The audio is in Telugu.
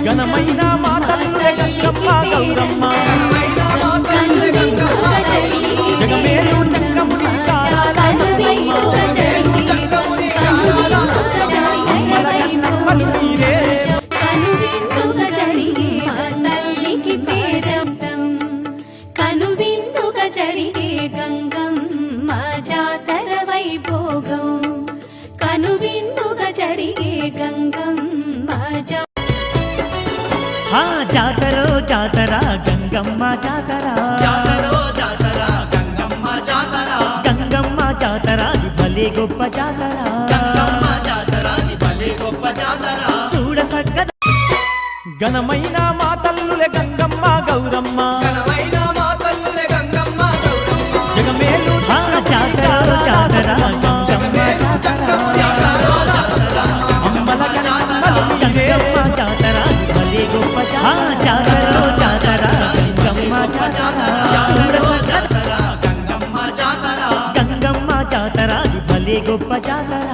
ఘనమైన మా తల్లులే గంగమ్మ గౌరమ్మ జగమేలు చక్రముని కనువిందుగా జరిగే గంగమ్మ జాతర వైభోగం కనువిందుగా జరిగే గంగమ్మ జాతర జాతర గంగమ్మ జాతర గంగమ్మ జాతర భలే గొప్ప జాతర చూడ సక్క ఘనమైన మా తల్లులే గంగమ్మ గౌరమ్మ జగమేలు జాతర జాతర గంగమ్మ జాతర అమ్మల గంగమ్మ జాతర భలే గొప్ప జాతర జాతర గంగమ్మ జాతర గంగమ్మ జాతర భలే గొప్ప జాతర